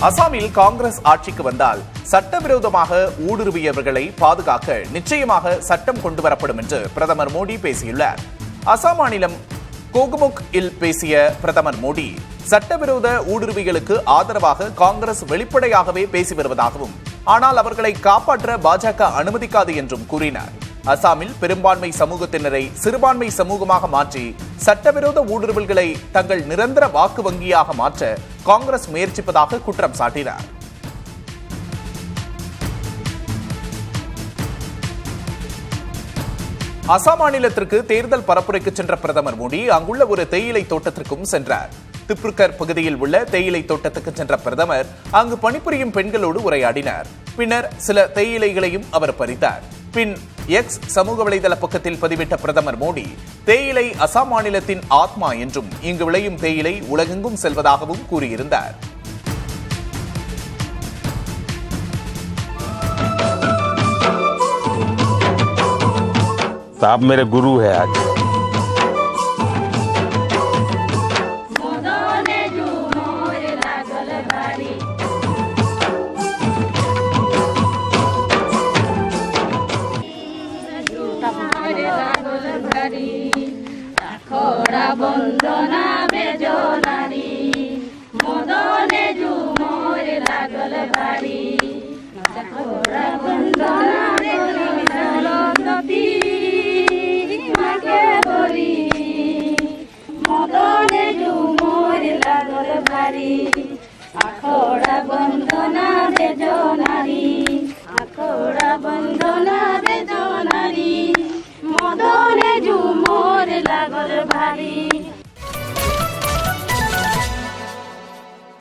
அசாமில் காங்கிரஸ் ஆட்சிக்கு வந்தால் சட்டவிரோதமாக ஊடுருவியவர்களை பாதுகாக்க நிச்சயமாக சட்டம் கொண்டுவரப்படும் என்று பிரதமர் மோடி பேசியுள்ளார். அசாம் மாநிலம் கோகுமுக் இல் பேசிய பிரதமர் மோடி சட்டவிரோத ஊடுருவிகளுக்கு ஆதரவாக காங்கிரஸ் வெளிப்படையாகவே பேசி வருவதாகவும், ஆனால் அவர்களை காப்பாற்ற பாஜக அனுமதிக்காது என்றும் கூறினார். அசாமில் பெரும்பான்மை சமூகத்தினரை சிறுபான்மை சமூகமாக மாற்றி சட்டவிரோத ஊடுருவல்களை தங்கள் நிரந்தர வாக்கு வங்கியாக மாற்ற காங்கிரஸ் முயற்சிப்பதாக குற்றம் சாட்டினார். அசாம் மாநிலத்திற்கு தேர்தல் பரப்புரைக்கு சென்ற பிரதமர் மோடி அங்குள்ள ஒரு தேயிலை தோட்டத்திற்கும் சென்றார். திப்ருகர் பகுதியில் உள்ள தேயிலை தோட்டத்துக்கு சென்ற பிரதமர் அங்கு பணிபுரியும் பெண்களோடு உரையாடினார். பின்னர் சில தேயிலைகளையும் அவர் பறித்தார். பின் எக்ஸ் சமூக வலைதள பக்கத்தில் பதிவிட்ட பிரதமர் மோடி தேயிலை அசாம் மாநிலத்தின் ஆத்மா என்றும் இங்கு விளையும் தேயிலை உலகெங்கும் செல்வதாகவும் கூறியிருந்தார். आप मेरे गुरु है आज। বন্দনা বেজনারি মদনে ঝুমর লাগল বাড়ি বন্দনা বেজনারি মাকে বলি মদনে ঝুমর লাগল বাড়ি আখড়া বন্দনা বেজনারি আখড়া বন্দনা বেজনারি মদনে ঝুমর লাগল